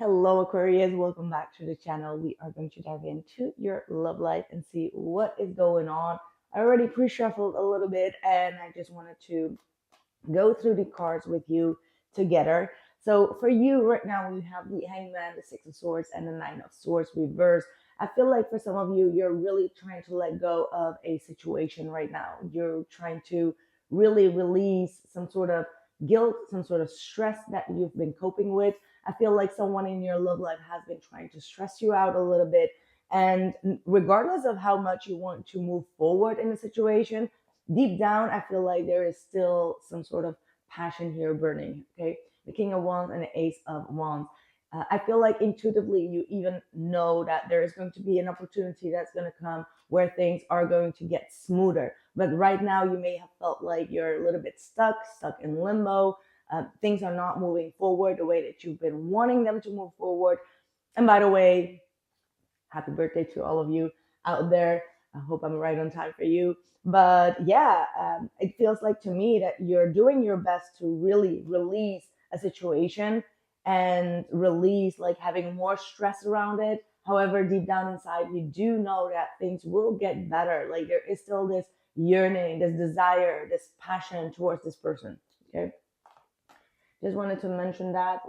Hello, Aquarius. Welcome back to the channel. We are going to dive into your love life and see what is going on. I already pre-shuffled a little bit and I just wanted to go through the cards with you together. So for you right now, we have the Hangman, the Six of Swords, and the Nine of Swords reversed. I feel like for some of you, you're really trying to let go of a situation right now. You're trying to really release some sort of guilt, some sort of stress that you've been coping with. I feel like someone in your love life has been trying to stress you out a little bit. And regardless of how much you want to move forward in a situation, deep down, I feel like there is still some sort of passion here burning. Okay. The King of Wands and the Ace of Wands. I feel like intuitively you even know that there is going to be an opportunity that's going to come where things are going to get smoother. But right now, you may have felt like you're a little bit stuck in limbo. Things are not moving forward the way that you've been wanting them to move forward. And by the way, happy birthday to all of you out there. I hope I'm right on time for you. But yeah, it feels like to me that you're doing your best to really release a situation and release like having more stress around it. However, deep down inside, you do know that things will get better. Like there is still this yearning, this desire, this passion towards this person. Okay. Just wanted to mention that.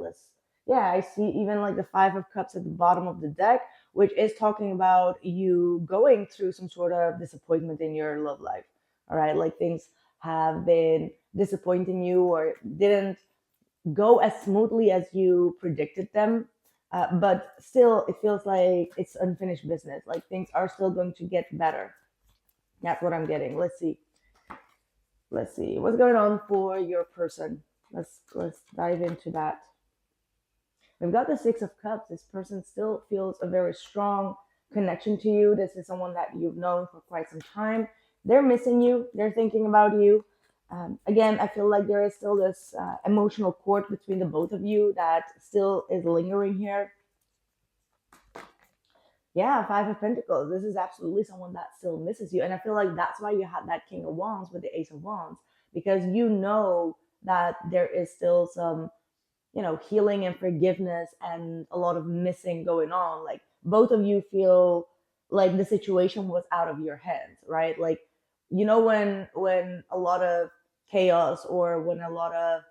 Yeah, I see even like the Five of Cups at the bottom of the deck, which is talking about you going through some sort of disappointment in your love life. All right, like things have been disappointing you or didn't go as smoothly as you predicted them. But still, it feels like it's unfinished business. Like things are still going to get better. That's what I'm getting. Let's see. Let's see what's going on for your person. Let's dive into that. We've got the Six of Cups. This person still feels a very strong connection to you. This is someone that you've known for quite some time. They're missing you. They're thinking about you. Again, I feel like there is still this emotional cord between the both of you that still is lingering here. Yeah, Five of Pentacles. This is absolutely someone that still misses you. And I feel like that's why you had that King of Wands with the Ace of Wands, because you know that there is still some healing and forgiveness and a lot of missing going on. Like both of you feel like the situation was out of your hands, right? Like, when a lot of chaos or when a lot of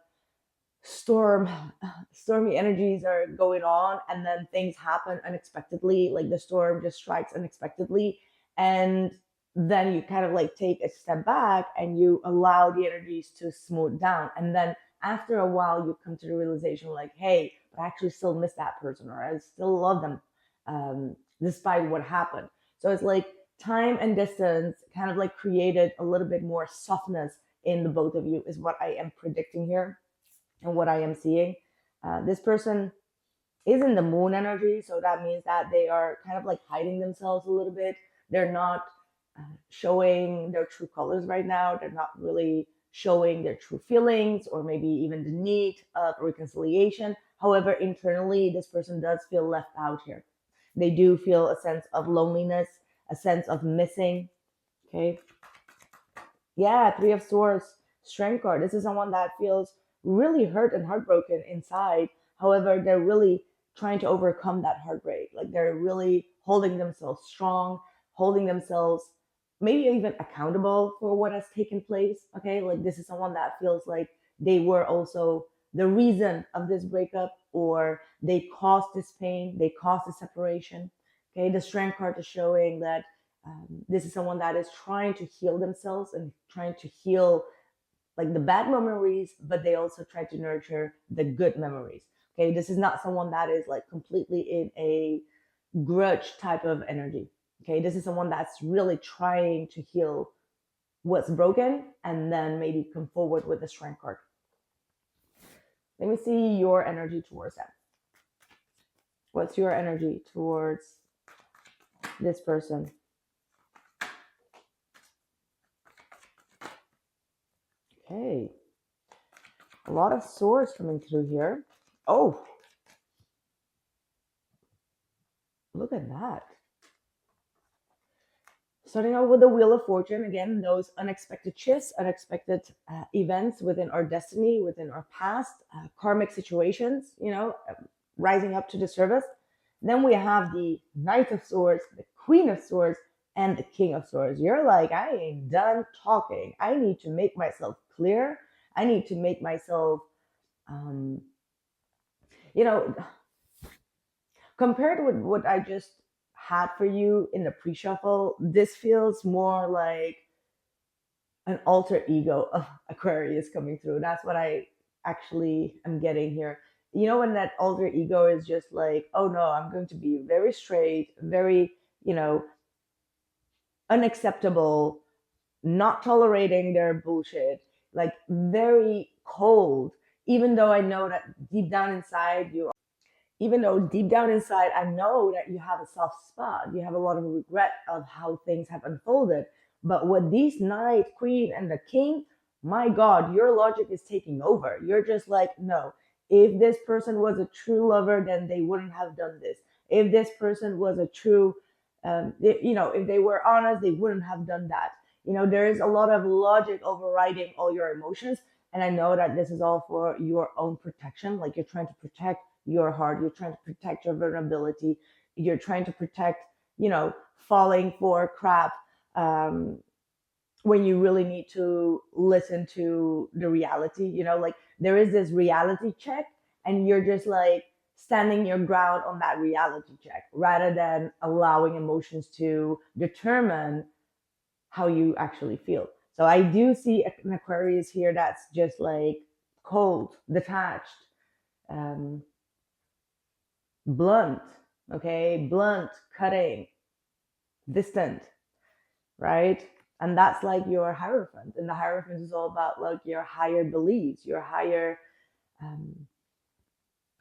stormy energies are going on and then things happen unexpectedly, like the storm just strikes unexpectedly, and then you kind of like take a step back and you allow the energies to smooth down, and then after a while you come to the realization like, hey, but I actually still miss that person, or I still love them, despite what happened. So it's like time and distance kind of like created a little bit more softness in the both of you, is what I am predicting here and what I am seeing. This person is in the moon energy, so that means that they are kind of like hiding themselves a little bit. They're not showing their true colors right now. They're not really showing their true feelings or maybe even the need of reconciliation. However, internally, this person does feel left out here. They do feel a sense of loneliness, a sense of missing. Okay. Yeah, Three of Swords, Strength card. This is someone that feels really hurt and heartbroken inside. However, they're really trying to overcome that heartbreak. Like they're really holding themselves strong, holding themselves maybe even accountable for what has taken place. Okay, like this is someone that feels like they were also the reason of this breakup, or they caused this pain, they caused the separation. Okay, the Strength card is showing that this is someone that is trying to heal themselves and trying to heal like the bad memories, but they also try to nurture the good memories. Okay, this is not someone that is like completely in a grudge type of energy. Okay, this is someone that's really trying to heal what's broken and then maybe come forward with the Strength card. Let me see your energy towards them. What's your energy towards this person? Okay. A lot of swords coming through here. Oh, look at that. Starting out with the Wheel of Fortune, again, those unexpected shifts, unexpected events within our destiny, within our past, karmic situations, rising up to the surface. Then we have the Knight of Swords, the Queen of Swords, and the King of Swords. You're like, I ain't done talking. I need to make myself clear. I need to make myself, um, you know, compared with what I just had for you in the pre-shuffle, this feels more like an alter ego of Aquarius coming through. That's what I actually am getting here. You know, when that alter ego is just like, oh no, I'm going to be very straight, very, you know, unacceptable, not tolerating their bullshit, like very cold, even though I know that deep down inside you, even though deep down inside I know that you have a soft spot, you have a lot of regret of how things have unfolded. But with these knight, queen, and the king, my God, your logic is taking over. You're just like, no, if this person was a true lover, then they wouldn't have done this. If this person was a true, you know, if they were honest, they wouldn't have done that. You know, there is a lot of logic overriding all your emotions. And I know that this is all for your own protection. Like you're trying to protect your heart, you're trying to protect your vulnerability, you're trying to protect, you know, falling for crap, um, when you really need to listen to the reality. You know, like there is this reality check, and you're just like standing your ground on that reality check rather than allowing emotions to determine how you actually feel. So I do see an Aquarius here that's just like cold, detached, um, blunt, okay, blunt, cutting, distant, right? And that's like your Hierophant. And the Hierophant is all about like your higher beliefs, your higher um,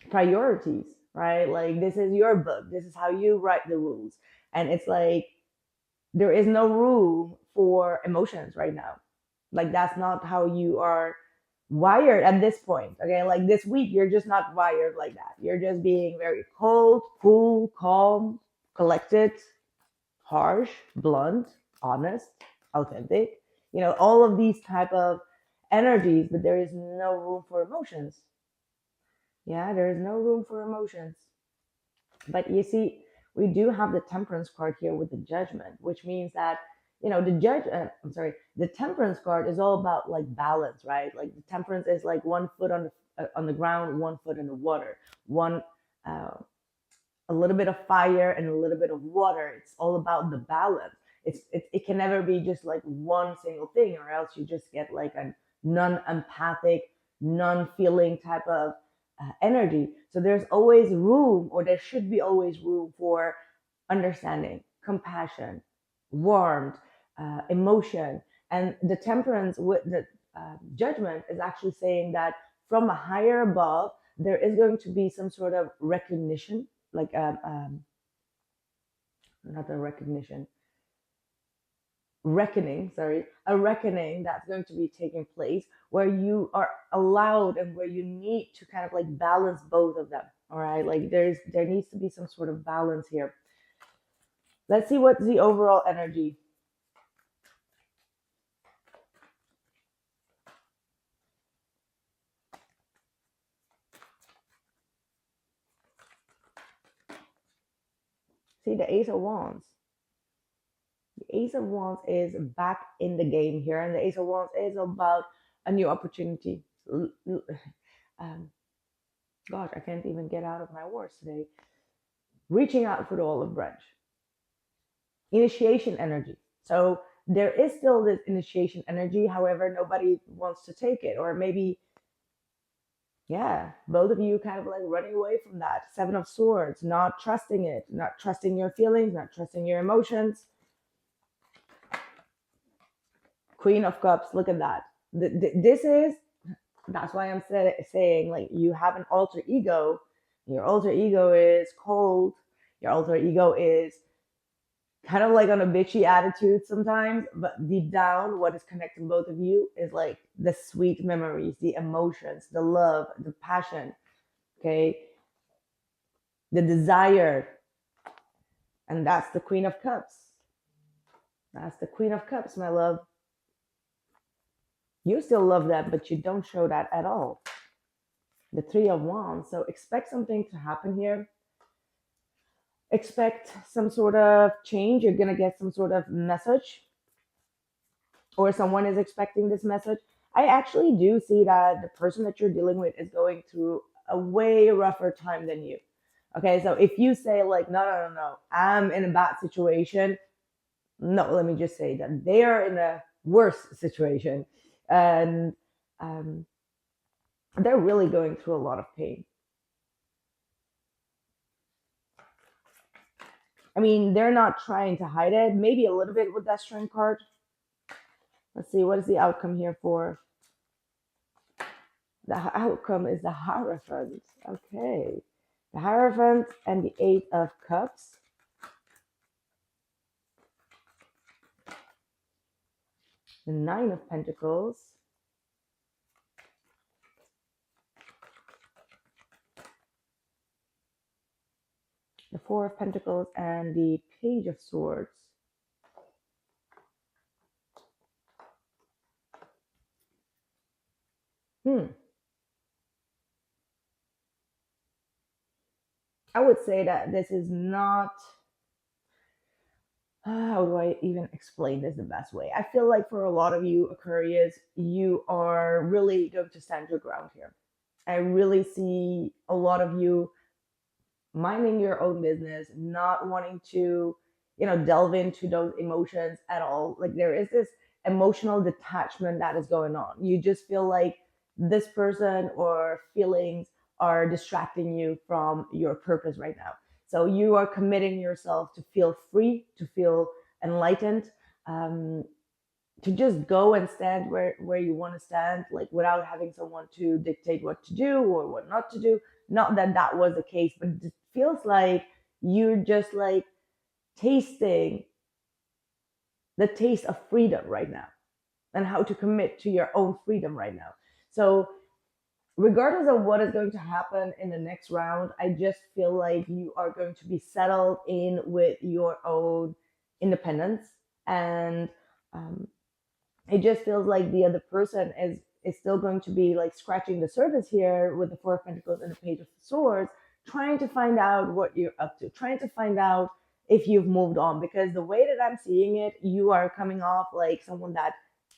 priorities, right? Like this is your book, this is how you write the rules. And it's like there is no room for emotions right now. Like that's not how you are wired at this point. Okay, like this week, you're just not wired like that. You're just being very cold, cool, calm, collected, harsh, blunt, honest, authentic. You know, all of these type of energies, but there is no room for emotions. Yeah, there is no room for emotions. But you see, we do have the Temperance card here with the Judgment, which means that, you know, the Temperance card is all about like balance, right? Like the Temperance is like one foot on the ground, one foot in the water, one uh, a little bit of fire and a little bit of water. It's all about the balance. It can never be just like one single thing, or else you just get like a non-empathic, non-feeling type of energy. So there's always room, or there should be always room for understanding, compassion, warmth, emotion. And the Temperance with the Judgment is actually saying that from a higher above, there is going to be some sort of recognition, like not a recognition, reckoning, sorry, a reckoning that's going to be taking place where you are allowed and where you need to kind of like balance both of them. All right, like there needs to be some sort of balance here. Let's see what's the overall energy. See the Ace of Wands. The Ace of Wands is back in the game here, and the Ace of Wands is about a new opportunity. Gosh, I can't even get out of my words today. Reaching out for the olive branch. Initiation energy. So there is still this initiation energy, however, nobody wants to take it. Or maybe, yeah, both of you kind of like running away from that. Seven of Swords, not trusting it, not trusting your feelings, not trusting your emotions. Queen of Cups, look at that. This is, that's why I'm saying like you have an alter ego. Your alter ego is cold. Your alter ego is kind of like on a bitchy attitude sometimes, but deep down, what is connecting both of you is like the sweet memories, the emotions, the love, the passion, okay? The desire. And that's the Queen of Cups. That's the Queen of Cups, my love. You still love that, but you don't show that at all. The Three of Wands. So expect something to happen here. Expect some sort of change. You're going to get some sort of message, or someone is expecting this message. I actually do see that the person that you're dealing with is going through a way rougher time than you. Okay, so if you say, like, no, no, no, no, I'm in a bad situation, no, let me just say that they are in a worse situation. And um, they're really going through a lot of pain. I mean, they're not trying to hide it, maybe a little bit with that strength card. Let's see, what is the outcome here for? The outcome is the Hierophant. Okay. The Hierophant and the Eight of Cups. The Nine of Pentacles. The Four of Pentacles and the Page of Swords. I would say that this is not, how do I even explain this the best way? I feel like for a lot of you, Aquarius, you are really going to stand your ground here. I really see a lot of you minding your own business, not wanting to, delve into those emotions at all. Like, there is this emotional detachment that is going on. You just feel like this person or feelings are distracting you from your purpose right now. So you are committing yourself to feel free, to feel enlightened, um, to just go and stand where you want to stand, like without having someone to dictate what to do or what not to do. Not that that was the case, but it feels like you're just like tasting the taste of freedom right now, and how to commit to your own freedom right now. So regardless of what is going to happen in the next round, I just feel like you are going to be settled in with your own independence. And um, it just feels like the other person is still going to be like scratching the surface here with the Four of Pentacles and the Page of Swords, trying to find out what you're up to, trying to find out if you've moved on. Because the way that I'm seeing it, you are coming off like someone that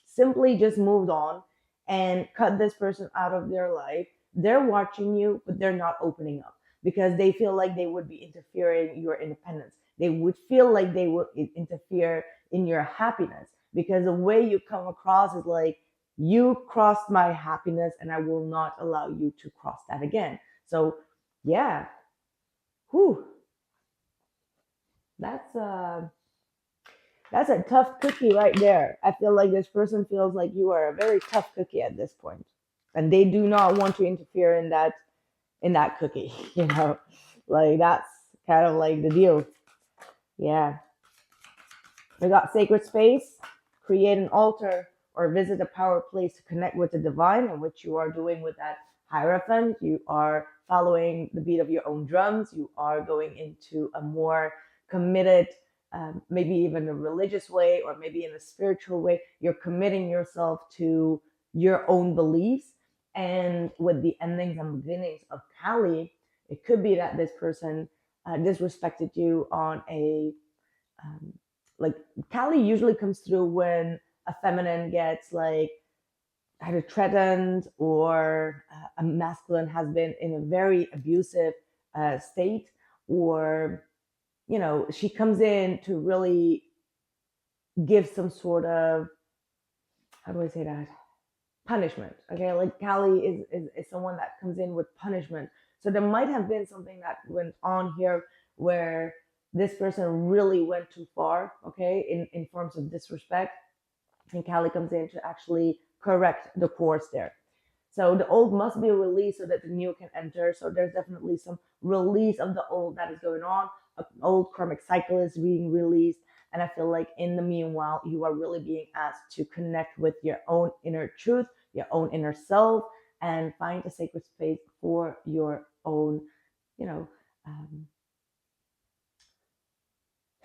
simply just moved on and cut this person out of their life. They're watching you, but they're not opening up because they feel like they would be interfering your independence. They would feel like they would interfere in your happiness, because the way you come across is like, you crossed my happiness and I will not allow you to cross that again. So yeah, whew, that's that's a tough cookie right there. I feel like this person feels like you are a very tough cookie at this point, and they do not want to interfere in that cookie. Like that's kind of like the deal. Yeah. We got sacred space, create an altar, or visit a power place to connect with the divine, and what you are doing with that Hierophant. You are following the beat of your own drums. You are going into a more committed, maybe even a religious way, or maybe in a spiritual way. You're committing yourself to your own beliefs. And with the endings and beginnings of Kali, it could be that this person disrespected you on a um, like, Kali usually comes through when a feminine gets like either threatened, or a masculine has been in a very abusive state, or she comes in to really give some sort of, how do I say that, punishment. Okay, like Kali is someone that comes in with punishment. So there might have been something that went on here where this person really went too far, okay, in forms of disrespect. And Kali comes in to actually correct the course there. So the old must be released so that the new can enter. So there's definitely some release of the old that is going on. An old karmic cycle is being released. And I feel like in the meanwhile, you are really being asked to connect with your own inner truth, your own inner self, and find a sacred space for your own, you know, um,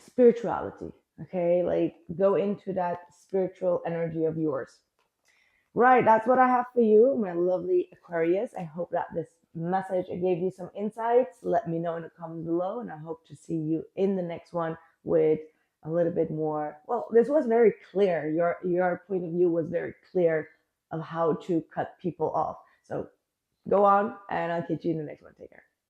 spirituality. Okay, like go into that spiritual energy of yours. Right, that's what I have for you, my lovely Aquarius. I hope that this message, I gave you some insights, let me know in the comments below, and I hope to see you in the next one with a little bit more. Well, this was very clear. Your point of view was very clear of how to cut people off. So go on, and I'll catch you in the next one. Take care.